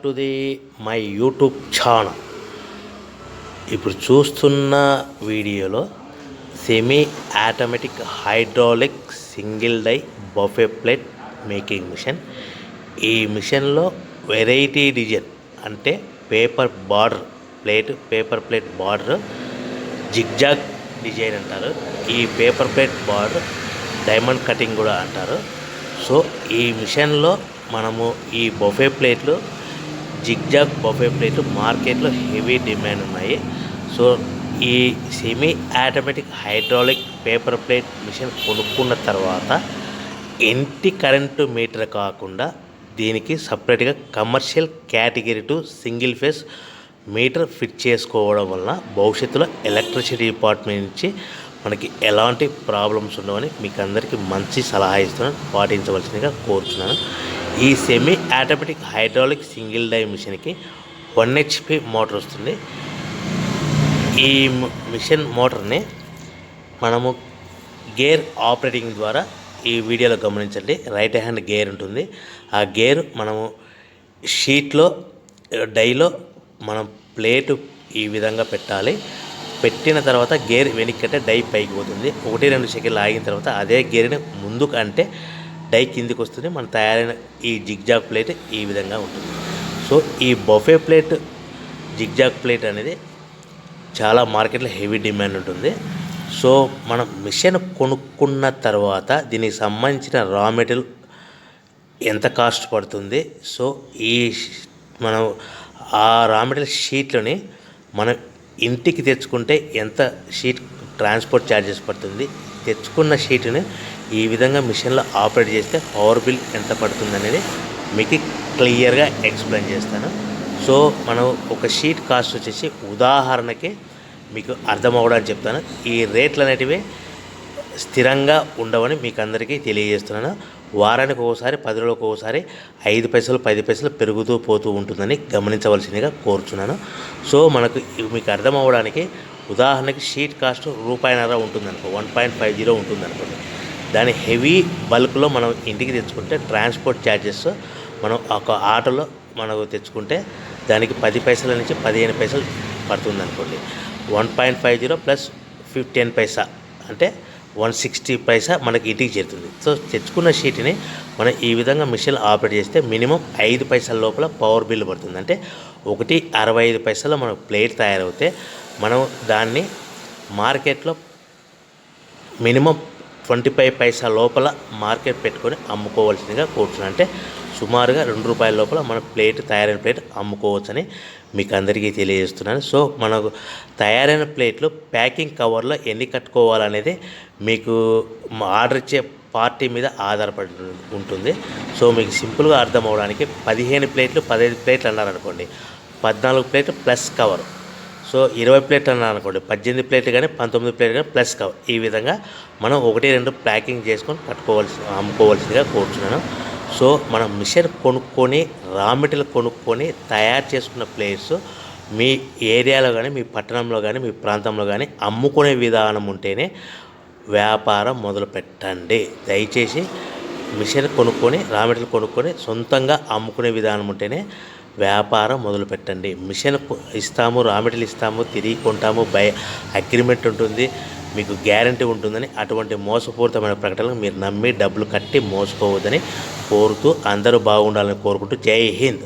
To the my YouTube channel. ఇప్పుడు చూస్తున్న వీడియోలో semi automatic hydraulic single die buffet plate making machine. ఈ మిషన్లో వెరైటీ డిజైన్ అంటే paper plate border zigzag design అంటారు. ఈ paper plate border diamond cutting కూడా అంటారు. సో ఈ మిషన్లో మనము ఈ బఫే ప్లేట్లు జిగ్జాగ్ బఫే ప్లేట్లు మార్కెట్లో హెవీ డిమాండ్ ఉన్నాయి. సో ఈ semi automatic hydraulic paper plate machine కొనుక్కున్న తర్వాత ఇంటి కరెంటు మీటర్ కాకుండా దీనికి సపరేట్గా commercial category to single phase meter fit చేసుకోవడం వలన భవిష్యత్తులో ఎలక్ట్రిసిటీ డిపార్ట్మెంట్ నుంచి మనకి ఎలాంటి ప్రాబ్లమ్స్ ఉండవని మీకు అందరికీ మంచి సలహా ఇస్తున్నాను, పాటించవలసిందిగా కోరుతున్నాను. ఈ semi automatic hydraulic single die మిషన్కి 1 HP మోటార్ వస్తుంది. ఈ మిషన్ మోటార్ని మనము గేర్ ఆపరేటింగ్ ద్వారా ఈ వీడియోలో గమనించండి. రైట్ హ్యాండ్ గేర్ ఉంటుంది. ఆ గేర్ మనము షీట్లో డైలో మనం ప్లేటు ఈ విధంగా పెట్టాలి. పెట్టిన తర్వాత గేర్ వెనక్కంటే డై పైకి పోతుంది. 1-2 సెకండ్లు ఆగిన తర్వాత అదే గేర్ని ముందుకు అంటే డై కిందికి వస్తుంది. మన తయారైన ఈ జిగ్జాగ్ ప్లేట్ ఈ విధంగా ఉంటుంది. సో ఈ బఫే ప్లేట్ జిగ్జాగ్ ప్లేట్ అనేది చాలా మార్కెట్లో హెవీ డిమాండ్ ఉంటుంది. సో మనం మిషన్ కొనుక్కున్న తర్వాత దీనికి సంబంధించిన రా మెటీరియల్ ఎంత కాస్ట్ పడుతుంది, సో ఈ మనం ఆ రా మెటీరియల్ షీట్లని మనం ఇంటికి తెచ్చుకుంటే ఎంత షీట్ ట్రాన్స్పోర్ట్ ఛార్జెస్ పడుతుంది, తెచ్చుకున్న షీట్ని ఈ విధంగా మిషన్లో ఆపరేట్ చేస్తే పవర్ బిల్ ఎంత పడుతుంది అనేది మీకు క్లియర్గా ఎక్స్ప్లెయిన్ చేస్తాను. సో మనం ఒక షీట్ కాస్ట్ వచ్చేసి ఉదాహరణకి మీకు అర్థం అవ్వడానికి చెప్తాను. ఈ రేట్లు అనేటివి స్థిరంగా ఉండవని మీకు అందరికీ తెలియజేస్తున్నాను. వారానికి ఒకసారి 10 రోజులకు ఒకసారి 5 పైసలు 10 పైసలు పెరుగుతూ పోతూ ఉంటుందని గమనించవలసిందిగా కోరుచున్నాను. సో మనకు మీకు అర్థం అవ్వడానికి ఉదాహరణకి షీట్ కాస్ట్ ₹1.5 ఉంటుందనుకో, 1.50 ఉంటుందనుకోండి. దాని హెవీ బల్క్లో మనం ఇంటికి తెచ్చుకుంటే ట్రాన్స్పోర్ట్ ఛార్జెస్ మనం ఒక ఆటోలో మనకు తెచ్చుకుంటే దానికి 10 పైసల నుంచి 15 పైసలు పడుతుంది అనుకోండి. 1.50 ప్లస్ 10 పైసా అంటే 160 పైసా మనకి ఇంటికి చేరుతుంది. సో తెచ్చుకున్న షీట్ని మనం ఈ విధంగా మిషన్ ఆపరేట్ చేస్తే మినిమం 5 పైసల లోపల పవర్ బిల్ పడుతుంది. అంటే 1.65 పైసలు మన ప్లేట్ తయారవుతే మనం దాన్ని మార్కెట్లో మినిమం 25 పైసా లోపల మార్కెట్ పెట్టుకొని అమ్ముకోవాల్సిందిగా కోరుతున్నాను. అంటే సుమారుగా ₹2 లోపల మన తయారైన ప్లేట్ అమ్ముకోవచ్చని మీకు అందరికీ తెలియజేస్తున్నాను. సో మనకు తయారైన ప్లేట్లు ప్యాకింగ్ కవర్లో ఎన్ని కట్టుకోవాలనేది మీకు ఆర్డర్ ఇచ్చే పార్టీ మీద ఆధారపడి ఉంటుంది. సో మీకు సింపుల్గా అర్థం అవ్వడానికి 15 ప్లేట్లు 15 ప్లేట్లు అన్నారనుకోండి, 14 ప్లేట్లు ప్లస్ కవర్. సో 20 ప్లేట్లు అన్నారనుకోండి, 18 ప్లేట్లు కానీ 19 ప్లేట్లు కానీ ప్లస్ కవర్. ఈ విధంగా మనం 1-2 ప్యాకింగ్ చేసుకొని అమ్ముకోవాల్సిందిగా కోరుతున్నాను. సో మనం మిషన్ కొనుక్కొని రా మెటీరియల్ కొనుక్కొని తయారు చేసుకున్న ప్లేట్స్ మీ ఏరియాలో కానీ మీ పట్టణంలో కానీ మీ ప్రాంతంలో కానీ అమ్ముకునే విధానం ఉంటేనే వ్యాపారం మొదలు పెట్టండి. దయచేసి మిషన్ కొనుక్కొని రా మెటీరియల్ కొనుక్కొని సొంతంగా అమ్ముకునే విధానం ఉంటేనే వ్యాపారం మొదలు పెట్టండి. మిషన్ ఇస్తాము, రా మెటీరియల్ ఇస్తాము, తిరిగి కొంటాము, అగ్రిమెంట్ ఉంటుంది, మీకు గ్యారంటీ ఉంటుందని అటువంటి మోసపూరితమైన ప్రకటనలు మీరు నమ్మి డబ్బులు కట్టి మోసపోవద్దని కోరుతూ అందరూ బాగుండాలని కోరుకుంటూ జై హింద్.